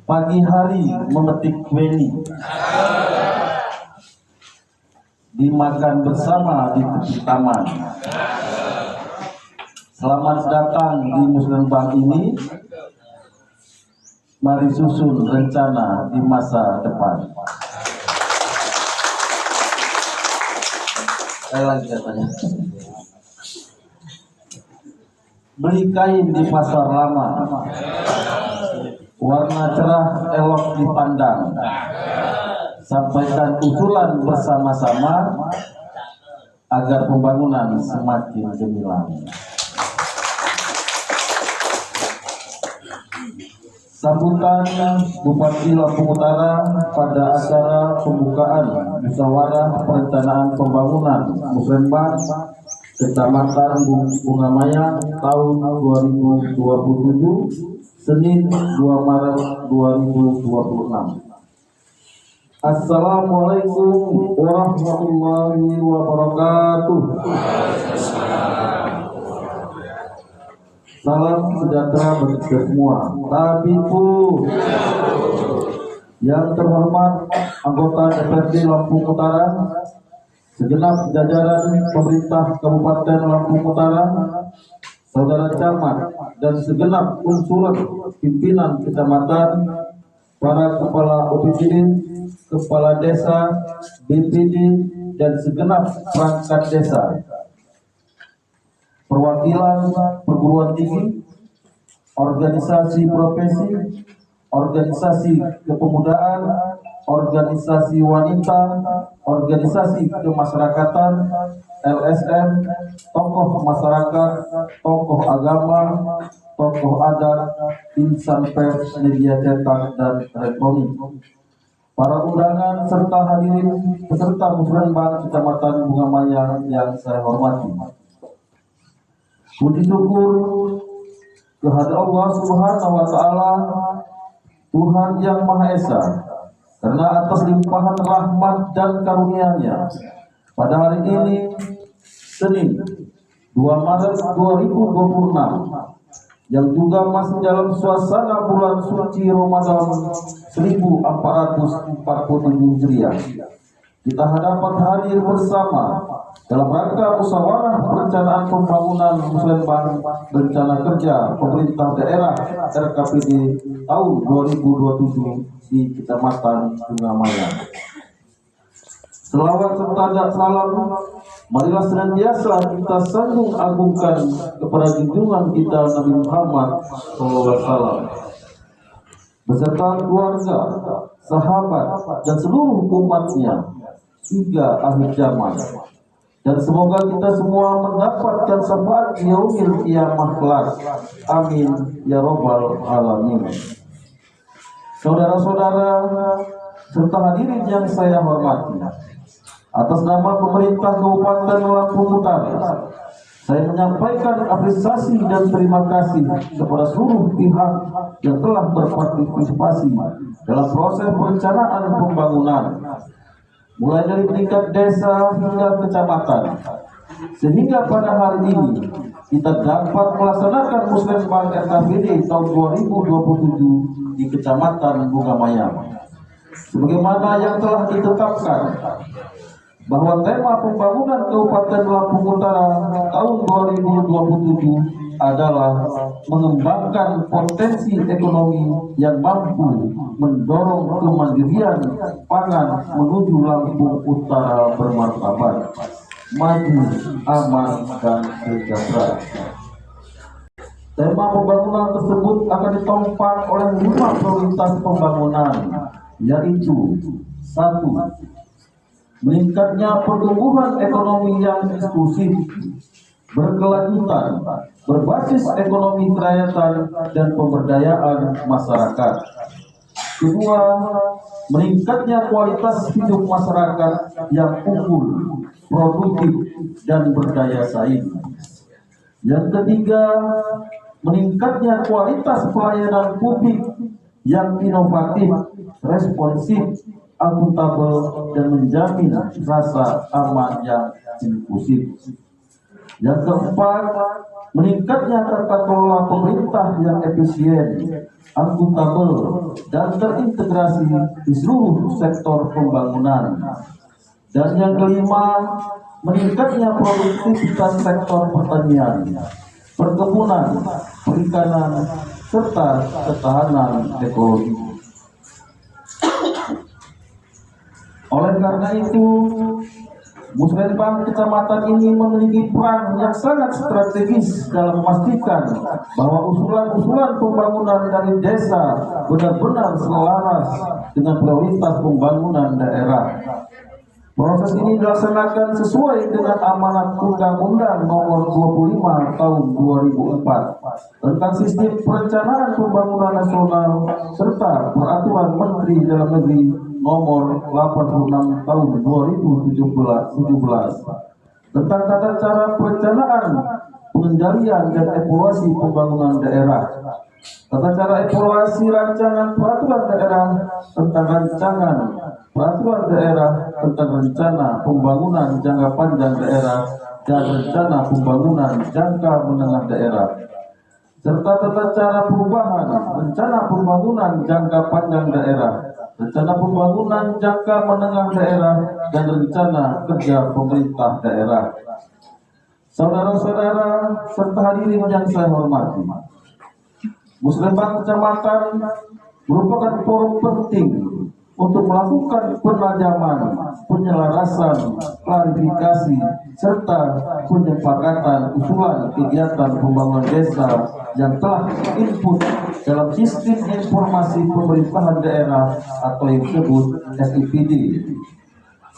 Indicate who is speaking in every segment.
Speaker 1: pagi hari memetik beni, dimakan bersama di tepi taman. Selamat datang di Musrenbang ini, mari susun rencana di masa depan. Saya lagi katanya. Beli kain di pasar lama, warna cerah elok dipandang. Sampaikan usulan bersama-sama agar pembangunan semakin gemilang. Sambutan Bupati Lampung Utara pada acara pembukaan musyawarah perencanaan pembangunan Musrenbang Kecamatan Bunga Maya tahun 2027, Senin 2 Maret 2026. Assalamualaikum warahmatullahi wabarakatuh. Salam sejahtera bagi kita semua. Tabiku yang terhormat anggota DPRD Lampung Utara, segenap jajaran pemerintah Kabupaten Lampung Utara, saudara camat dan segenap unsur pimpinan kecamatan, para kepala OPD, kepala desa, BPD dan segenap perangkat desa, perwakilan perguruan tinggi, organisasi profesi, organisasi kepemudaan, organisasi wanita, organisasi kemasyarakatan, LSM, tokoh masyarakat, tokoh agama, tokoh adat, insan pers, media cetak dan elektronik, para undangan serta hadirin peserta Musrenbang Kecamatan Bunga Maya yang saya hormati. Puji syukur kehadirat Allah Subhanahu wa Ta'ala, Tuhan yang Maha Esa, karena atas limpahan rahmat dan karunia-Nya pada hari ini, Senin 2 Maret 2026, yang juga masih dalam suasana bulan suci Ramadan 1447 Hijriah, kita dapat hadir bersama dalam rangka musyawarah perencanaan pembangunan Musrenbang rencana kerja pemerintah daerah RKPD tahun 2027 di Kecamatan Bunga Maya. Selawat serta salam marilah senantiasa kita sanjung agungkan kepada junjungan kita Nabi Muhammad SAW beserta keluarga, sahabat dan seluruh umatnya hingga akhir zaman. Dan semoga kita semua mendapatkan syafaat yaumil qiyamah kelak. Amin ya rabbal alamin. Saudara-saudara serta hadirin yang saya hormati, atas nama pemerintah Kabupaten Lampung Utara, saya menyampaikan apresiasi dan terima kasih kepada seluruh pihak yang telah berpartisipasi dalam proses perencanaan pembangunan, mulai dari tingkat desa hingga kecamatan, sehingga pada hari ini kita dapat melaksanakan Musrenbang RKPD tahun 2027 di Kecamatan Bunga Maya. Sebagaimana yang telah ditetapkan bahwa tema pembangunan Kabupaten Lampung Utara tahun 2027 adalah mengembangkan potensi ekonomi yang mampu mendorong kemandirian pangan menuju Lampung Utara bermartabat, maju, aman, dan sejahtera. Tema pembangunan tersebut akan ditopang oleh 5 prioritas pembangunan, yaitu 1. Meningkatnya pertumbuhan ekonomi yang inklusif, berkelanjutan, berbasis ekonomi kerakyatan dan pemberdayaan masyarakat. 2. Meningkatnya kualitas hidup masyarakat yang unggul, produktif, dan berdaya saing. Yang 3. Meningkatnya kualitas pelayanan publik yang inovatif, responsif, akuntabel, dan menjamin rasa aman yang inklusif. Yang 4. Meningkatnya tata kelola pemerintah yang efisien, akuntabel, dan terintegrasi di seluruh sektor pembangunan. Dan yang kelima, meningkatnya produktivitas sektor pertanian, perkebunan, perikanan, serta ketahanan ekologi. Oleh karena itu, Musrenbang Kecamatan ini memiliki peran yang sangat strategis dalam memastikan bahwa usulan-usulan pembangunan dari desa benar-benar selaras dengan prioritas pembangunan daerah. Proses ini dilaksanakan sesuai dengan amanat Undang-Undang Nomor 25 Tahun 2004 tentang Sistem Perencanaan Pembangunan Nasional serta Peraturan Menteri Dalam Negeri Nomor 86 Tahun 2017 tentang tata cara perencanaan, pengendalian dan evaluasi pembangunan daerah. Tata cara evaluasi rancangan peraturan daerah tentang rancangan peraturan daerah tentang rencana pembangunan jangka panjang daerah dan rencana pembangunan jangka menengah daerah, serta tata cara perubahan rencana pembangunan jangka panjang daerah, rencana pembangunan jangka menengah daerah, dan rencana kerja pemerintah daerah. Saudara-saudara serta hadirin yang saya hormati, Musrenbang Kecamatan merupakan forum penting untuk melakukan penajaman, penyelarasan, klarifikasi, serta penyepakatan usulan kegiatan pembangunan desa yang telah input dalam sistem informasi pemerintahan daerah atau yang disebut SIPD.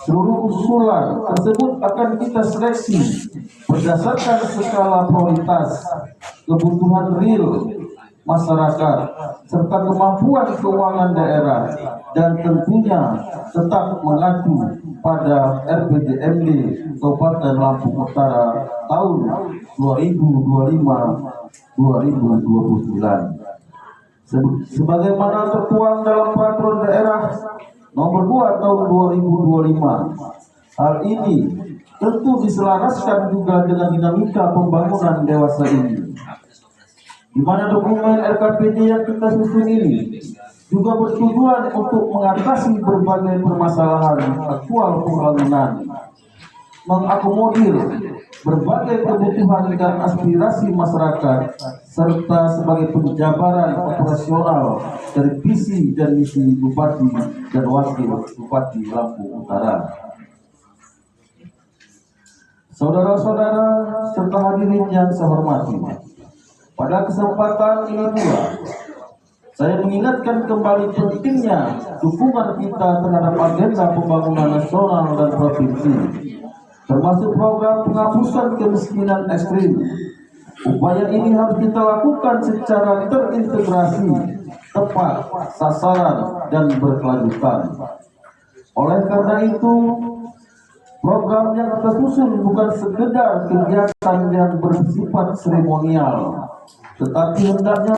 Speaker 1: Seluruh usulan tersebut akan kita seleksi berdasarkan skala prioritas, kebutuhan real masyarakat, serta kemampuan keuangan daerah, dan tentunya tetap mengacu pada RPJMD Kabupaten Lampung Utara tahun 2025-2029. Sebagaimana tertuang dalam Peraturan Daerah Nomor 2 Tahun 2025. Hal ini tentu diselaraskan juga dengan dinamika pembangunan dewasa ini, di mana dokumen RKPD yang kita susun ini juga bertujuan untuk mengatasi berbagai permasalahan aktual pembangunan, mengakomodir berbagai kebutuhan dan aspirasi masyarakat, serta sebagai penjabaran operasional dari visi dan misi Bupati dan Wakil Bupati Lampung Utara. Saudara-saudara serta hadirin yang saya hormati, pada kesempatan ini pula, saya mengingatkan kembali pentingnya dukungan kita terhadap agenda pembangunan nasional dan provinsi, termasuk program penghapusan kemiskinan ekstrim. Upaya ini harus kita lakukan secara terintegrasi, tepat sasaran, dan berkelanjutan. Oleh karena itu, program yang kita susun bukan sekedar kegiatan yang bersifat seremonial, tetapi hendaknya